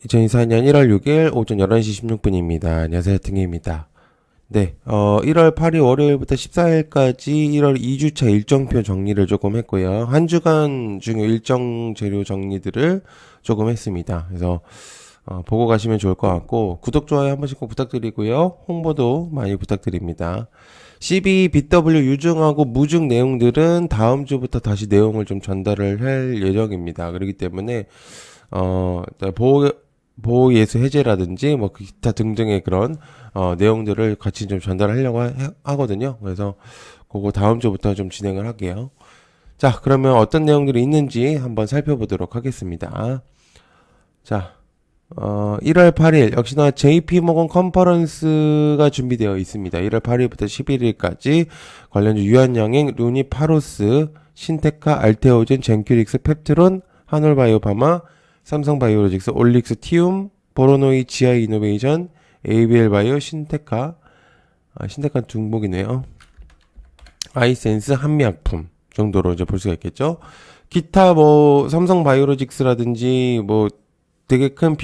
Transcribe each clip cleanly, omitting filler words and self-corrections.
2024년 1월 6일 오전 11시 16분입니다. 안녕하세요. 등혜입니다. 네, 1월 8일 월요일부터 14일까지 1월 2주차 일정표 정리를 조금 했고요. 한 주간 중요 일정 재료 정리들을 조금 했습니다. 그래서, 보고 가시면 좋을 것 같고, 구독, 좋아요 한 번씩 꼭 부탁드리고요. 홍보도 많이 부탁드립니다. CB, BW 유증하고 무증 내용들은 다음 주부터 다시 내용을 좀 전달을 할 예정입니다. 그렇기 때문에, 일단 보호 예수 해제라든지 뭐 기타 등등의 그런 내용들을 같이 좀 전달하려고 하거든요. 그래서 그거 다음 주부터 좀 진행을 할게요. 자, 그러면 어떤 내용들이 있는지 한번 살펴보도록 하겠습니다. 자, 1월 8일 역시나 JP 모건 컨퍼런스가 준비되어 있습니다. 1월 8일부터 11일까지 관련주 유한양행, 루니파로스, 신테카, 알테오젠, 젠큐릭스, 펩트론, 한올바이오파마, 삼성바이오로직스, 올릭스, 티움, 보로노이, 지아이 이노베이션, ABL바이오, 신테카, 신테카 중복이네요. 아이센스, 한미약품 정도로 이제 볼 수가 있겠죠. 기타 뭐 삼성바이오로직스라든지 뭐 되게 큰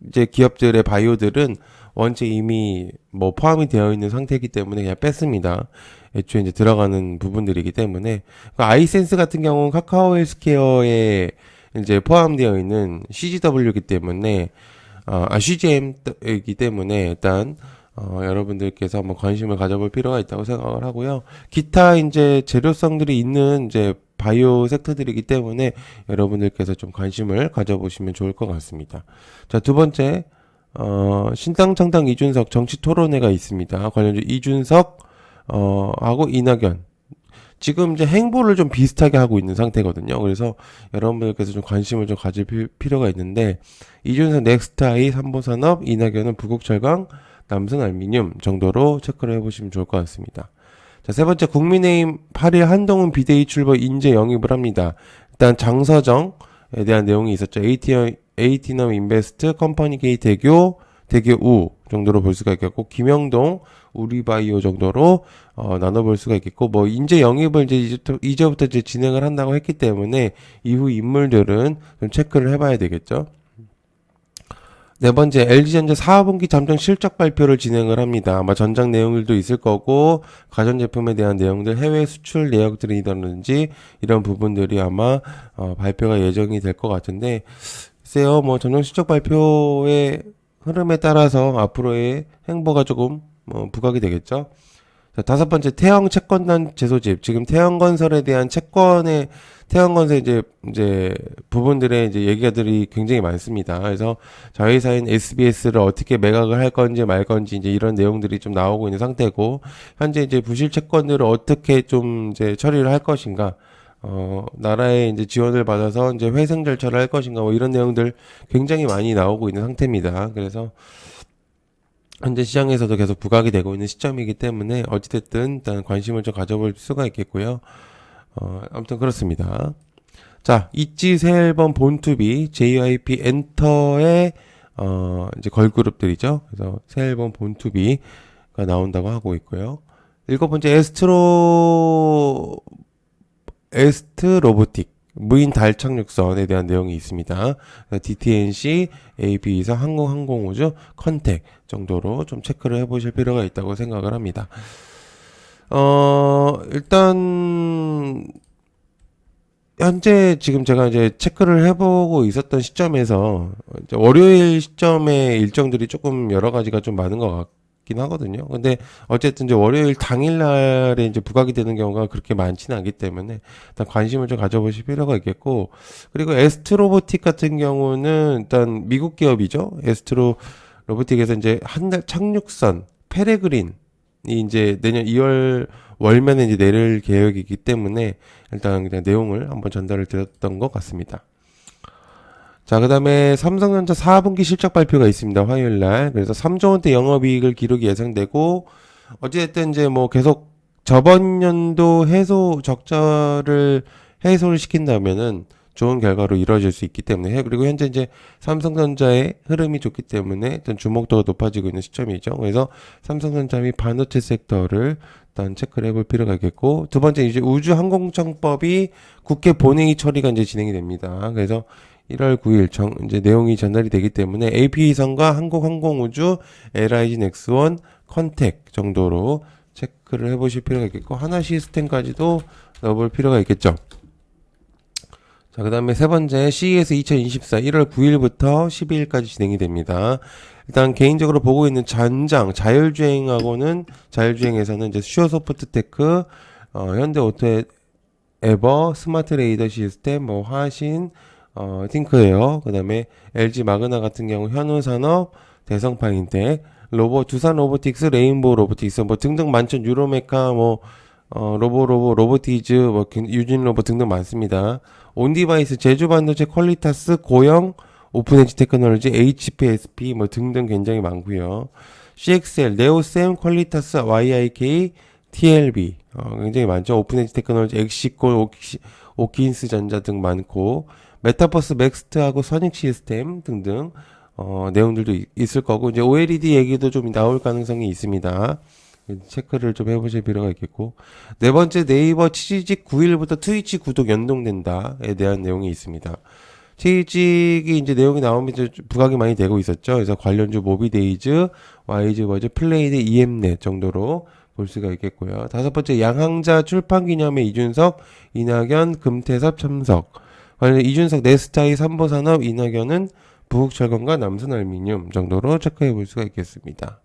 이제 기업들의 바이오들은 원체 이미 뭐 포함이 되어 있는 상태이기 때문에 그냥 뺐습니다. 애초에 이제 들어가는 부분들이기 때문에 아이센스 같은 경우는 카카오 헬스케어에 이제 포함되어 있는 CGW이기 때문에 CGM이기 때문에 일단 여러분들께서 한번 관심을 가져볼 필요가 있다고 생각을 하고요. 기타 이제 재료성들이 있는 이제 바이오 섹터들이기 때문에 여러분들께서 좀 관심을 가져보시면 좋을 것 같습니다. 자, 두 번째, 신당창당 이준석 정치 토론회가 있습니다. 관련주 이준석, 하고 이낙연. 지금 이제 행보를 좀 비슷하게 하고 있는 상태거든요. 그래서 여러분들께서 좀 관심을 좀 가질 필요가 있는데, 이준석 넥스트아이, 삼보산업, 이낙연은 부국철강, 남선 알미늄 정도로 체크를 해보시면 좋을 것 같습니다. 자, 세 번째, 국민의힘 8일 한동훈 비대위 출범 인재 영입을 합니다. 일단 장서정에 대한 내용이 있었죠. 에이티넘 인베스트, 컴퍼니 K 대교 우 정도로 볼 수가 있겠고, 김영동, 우리바이오 정도로 나눠볼 수가 있겠고, 뭐 인재 영입을 이제부터 이제 진행을 한다고 했기 때문에 이후 인물들은 좀 체크를 해봐야 되겠죠. 네 번째, LG전자 4분기 잠정 실적 발표를 진행을 합니다. 아마 전장 내용들도 있을 거고, 가전제품에 대한 내용들, 해외 수출 내역들이라든지 이런 부분들이 아마 발표가 예정이 될 것 같은데, 글쎄요, 뭐 전장 실적 발표의 흐름에 따라서 앞으로의 행보가 조금 부각이 되겠죠. 자, 다섯 번째, 태영 채권단 재소집. 지금 태영건설에 대한 태영건설 이제 부분들의 이제 얘기가들이 굉장히 많습니다. 그래서 자회사인 SBS를 어떻게 매각을 할 건지 말 건지 이제 이런 내용들이 좀 나오고 있는 상태고, 현재 이제 부실 채권들을 어떻게 좀 이제 처리를 할 것인가, 나라의 이제 지원을 받아서 이제 회생 절차를 할 것인가, 뭐 이런 내용들 굉장히 많이 나오고 있는 상태입니다. 그래서 현재 시장에서도 계속 부각이 되고 있는 시점이기 때문에 어찌됐든 일단 관심을 좀 가져볼 수가 있겠고요. 아무튼 그렇습니다. 자, 있지 새 앨범 본투비, JYP 엔터의 이제 걸그룹들이죠. 그래서 새 앨범 본투비가 나온다고 하고 있고요. 일곱 번째, 에스트로보틱 무인 달 착륙선에 대한 내용이 있습니다. DTNC, AB에서 항공우주, 컨택 정도로 좀 체크를 해보실 필요가 있다고 생각을 합니다. 일단 현재 지금 제가 이제 체크를 해보고 있었던 시점에서 이제 월요일 시점에 일정들이 조금 여러 가지가 좀 많은 것 같긴 하거든요. 근데 어쨌든 이제 월요일 당일날에 이제 부각이 되는 경우가 그렇게 많지는 않기 때문에 일단 관심을 좀 가져보실 필요가 있겠고, 그리고 에스트로보틱 같은 경우는 일단 미국 기업이죠. 에스트로보틱에서 이제 한 달 착륙선 페레그린이 이제 내년 2월 월면에 이제 내릴 계획이기 때문에 일단 그냥 내용을 한번 전달을 드렸던 것 같습니다. 자, 그 다음에 삼성전자 4분기 실적 발표가 있습니다. 화요일 날. 그래서 3조 원대 영업이익을 기록이 예상되고, 어찌됐든 이제 뭐 계속 저번 연도 적자를 해소를 시킨다면은 좋은 결과로 이루어질 수 있기 때문에, 그리고 현재 이제 삼성전자의 흐름이 좋기 때문에 일단 주목도가 높아지고 있는 시점이죠. 그래서 삼성전자 및 반도체 섹터를 일단 체크를 해볼 필요가 있겠고, 두 번째 이제 우주항공청법이 국회 본회의 처리가 이제 진행이 됩니다. 그래서 1월 9일 이제 내용이 전달이 되기 때문에 AP선과 한국항공우주, LIG 넥스원, 컨택 정도로 체크를 해보실 필요가 있겠고, 하나 시스템까지도 넣어볼 필요가 있겠죠. 자, 그 다음에 세 번째, CES 2024 1월 9일부터 12일까지 진행이 됩니다. 일단 개인적으로 보고 있는 전장, 자율주행에서는 이제 슈어소프트테크, 현대오토 에버, 스마트 레이더 시스템, 뭐 화신, 팅크웨어, 그 다음에 LG 마그나 같은 경우 현우산업, 대성파인텍, 두산 로보틱스, 레인보우 로보틱스, 뭐 등등 많죠. 유로메카, 뭐 로보티즈, 뭐 유진 로봇 등등 많습니다. 온디바이스, 제주반도체, 퀄리타스, 고영, 오픈엣지 테크놀로지, HPSP 뭐 등등 굉장히 많고요. CXL, 네오셈, 퀄리타스, YIK, TLB 굉장히 많죠. 오픈엣지 테크놀로지, 엑시콜, 오킨스 전자 등 많고, 메타버스 맥스트하고 선익 시스템 등등 내용들도 있을 거고, 이제 OLED 얘기도 좀 나올 가능성이 있습니다. 체크를 좀 해보실 필요가 있겠고, 네 번째, 네이버 취직 9일부터 트위치 구독 연동된다에 대한 내용이 있습니다. 취직이 이제 내용이 나오면 이제 부각이 많이 되고 있었죠. 그래서 관련주 모비데이즈, 와이즈버즈, 플레이드, EM넷 정도로 볼 수가 있겠고요. 다섯 번째, 양항자 출판 기념회 이준석, 이낙연, 금태섭 참석. 관련 이준석 네스타이 삼보산업, 이낙연은 부국철강과 남선알미늄 정도로 체크해 볼 수가 있겠습니다.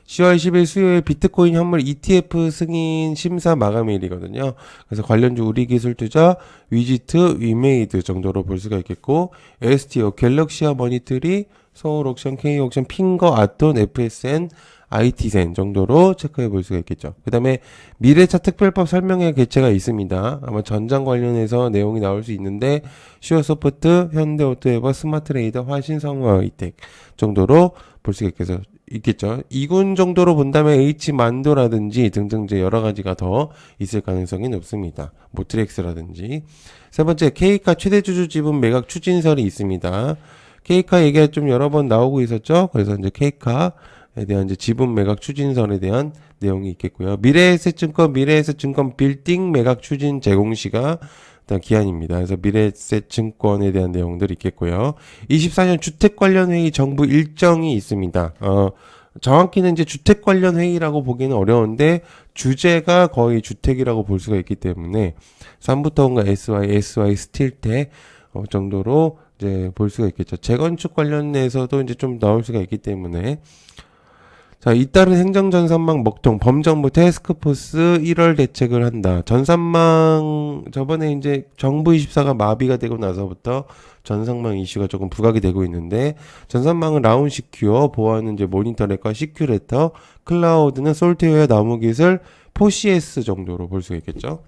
10월 10일 수요일 비트코인 현물 ETF 승인 심사 마감일이거든요. 그래서 관련주 우리기술투자, 위지트, 위메이드 정도로 볼 수가 있겠고, STO, 갤럭시아 머니트리, 서울옥션, K옥션, 핑거, 아톤, FSN, IT센 정도로 체크해 볼 수가 있겠죠. 그 다음에 미래차 특별법 설명회 개최가 있습니다. 아마 전장 관련해서 내용이 나올 수 있는데, 슈어소프트, 현대오토에버, 스마트레이더, 화신성화이텍 정도로 볼 수가 있겠죠. 2군 정도로 본다면 H만도라든지 등등 이제 여러 가지가 더 있을 가능성이 높습니다. 모트렉스라든지. 세 번째, K카 최대주주 지분 매각 추진설이 있습니다. K카 얘기가 좀 여러 번 나오고 있었죠. 그래서 이제 K카에 대한 이제 지분 매각 추진설에 대한 내용이 있겠고요. 미래에셋증권 빌딩 매각 추진 제공시가 일단 기한입니다. 그래서 미래에셋증권에 대한 내용들이 있겠고요. 24년 주택 관련 회의 정부 일정이 있습니다. 정확히는 이제 주택 관련 회의라고 보기는 어려운데 주제가 거의 주택이라고 볼 수가 있기 때문에 삼부터인가 SY 스틸텍 정도로 이제 볼 수가 있겠죠. 재건축 관련해서도 이제 좀 나올 수가 있기 때문에, 자, 잇따른 행정전산망 먹통, 범정부 태스크포스 1월 대책을 한다. 전산망, 저번에 이제 정부24가 마비가 되고 나서부터 전산망 이슈가 조금 부각이 되고 있는데, 전산망은 라운 시큐어, 보안은 이제 모니터렉과 시큐레터, 클라우드는 솔트웨어, 나무기술, 포시에스 정도로 볼 수가 있겠죠.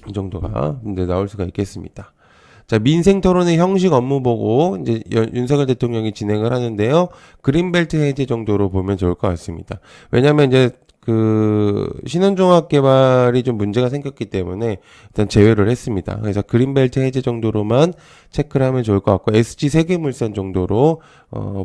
이 정도가 이제 나올 수가 있겠습니다. 자, 민생 토론의 형식 업무 보고 이제 윤석열 대통령이 진행을 하는데요. 그린벨트 해제 정도로 보면 좋을 것 같습니다. 왜냐면 이제 신혼종합 개발이 좀 문제가 생겼기 때문에 일단 제외를 했습니다. 그래서 그린벨트 해제 정도로만 체크를 하면 좋을 것 같고, SG 세계물산 정도로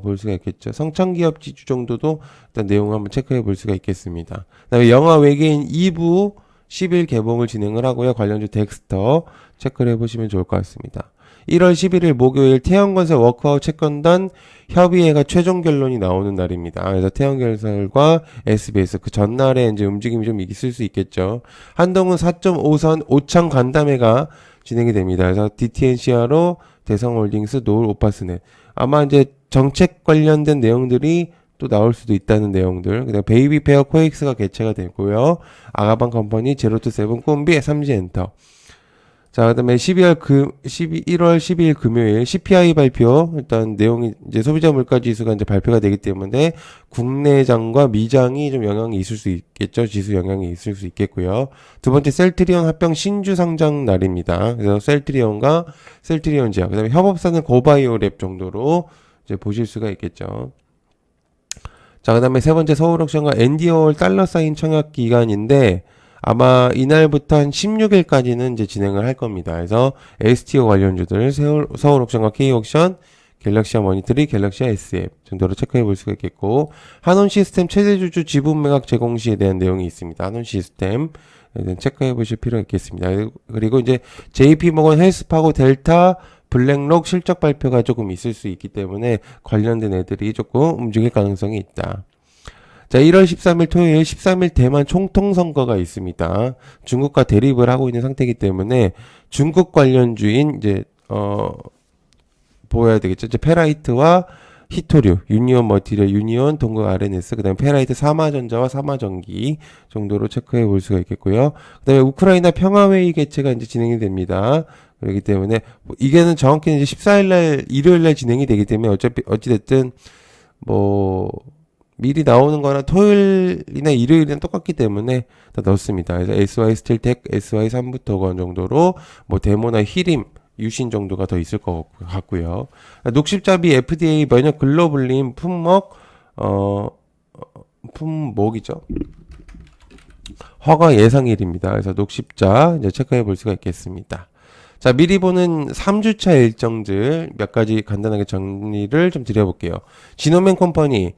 볼 수가 있겠죠. 성창기업 지주 정도도 일단 내용을 한번 체크해 볼 수가 있겠습니다. 그다음에 영화 외계인 2부 10일 개봉을 진행을 하고요. 관련주 덱스터 체크를 해보시면 좋을 것 같습니다. 1월 11일 목요일 태영건설 워크아웃 채권단 협의회가 최종 결론이 나오는 날입니다. 그래서 태영건설과 SBS 그 전날에 이제 움직임이 좀 있을 수 있겠죠. 한동훈 4.5선 오창 간담회가 진행이 됩니다. 그래서 DTNCR로 대성홀딩스, 노을 오파스넷, 아마 이제 정책 관련된 내용들이 또 나올 수도 있다는 내용들. 그다음 베이비페어 코엑스가 개최가 되고요. 아가방 컴퍼니, 제로투세븐, 꿈비, 삼지엔터. 자, 그다음에 1월 12일 금요일 CPI 발표. 일단 내용이 이제 소비자 물가 지수가 이제 발표가 되기 때문에 국내장과 미장이 좀 영향이 있을 수 있겠죠. 지수 영향이 있을 수 있겠고요. 두 번째, 셀트리온 합병 신주 상장 날입니다. 그래서 셀트리온과 셀트리온 제약. 그다음에 협업사는 고바이오랩 정도로 이제 보실 수가 있겠죠. 자, 그 다음에 세 번째, 서울옥션과 엔디어월 달러 사인 청약 기간인데, 아마 이날부터 한 16일까지는 이제 진행을 할 겁니다. 그래서 STO 관련주들, 서울옥션과 K옥션, 갤럭시아 머니터리, 갤럭시아 SF 정도로 체크해 볼 수가 있겠고, 한온 시스템 최대주주 지분 매각 제공 시에 대한 내용이 있습니다. 한온 시스템 체크해 보실 필요가 있겠습니다. 그리고 이제 JP모건 헬스파고 델타 블랙록 실적 발표가 조금 있을 수 있기 때문에 관련된 애들이 조금 움직일 가능성이 있다. 자, 1월 13일 토요일 13일 대만 총통선거가 있습니다. 중국과 대립을 하고 있는 상태이기 때문에 중국 관련주인 이제 보여야 되겠죠. 이제 페라이트와 히토류, 유니온 머티리얼, 유니온, 동국 RNS, 그 다음에 페라이트 삼화전자와 삼화전기 정도로 체크해 볼 수가 있겠고요. 그 다음에 우크라이나 평화회의 개최가 이제 진행이 됩니다. 그렇기 때문에, 이게는 정확히는 이제 14일날, 일요일날 진행이 되기 때문에 어찌됐든, 미리 나오는 거나 토요일이나 일요일이나 똑같기 때문에 다 넣습니다. 그래서 SY 스틸텍, SY 삼부토건 정도로, 데모나 히림, 유신 정도가 더 있을 것 같고요. 녹십잡이 FDA 면역 글로불린 품목이죠. 허가 예상일입니다. 그래서 녹십자 이제 체크해 볼 수가 있겠습니다. 자, 미리 보는 3주차 일정들 몇 가지 간단하게 정리를 좀 드려볼게요. 지노맨 컴퍼니,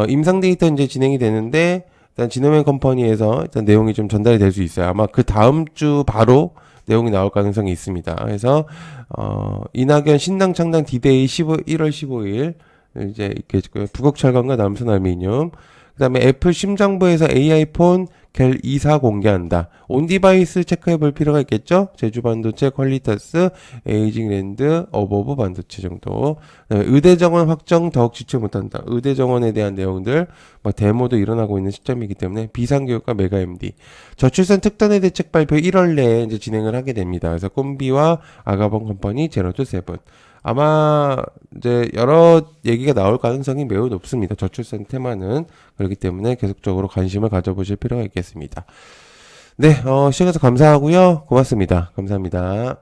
임상 데이터 이제 진행이 되는데, 일단 지노맨 컴퍼니에서 일단 내용이 좀 전달이 될 수 있어요. 아마 그 다음 주 바로 내용이 나올 가능성이 있습니다. 그래서 이낙연 신당 창당 디데이 1월 15일 이제 이렇게 북ок철강과 남선알미늄, 그다음에 애플 심정부에서 AI폰 갤 2사 공개한다. 온디바이스 체크해 볼 필요가 있겠죠? 제주 반도체, 퀄리타스, 에이징랜드, 어버브 반도체 정도. 그다음에 의대 정원 확정 더욱 지체 못한다. 의대 정원에 대한 내용들, 데모도 일어나고 있는 시점이기 때문에 비상교육과 메가MD. 저출산 특단의 대책 발표 1월 내에 이제 진행을 하게 됩니다. 그래서 꼼비와 아가번 컴퍼니 제로투 세븐. 아마 이제 여러 얘기가 나올 가능성이 매우 높습니다. 저출산 테마는. 그렇기 때문에 계속적으로 관심을 가져보실 필요가 있겠습니다. 네, 시청해주셔서 감사하고요. 고맙습니다. 감사합니다.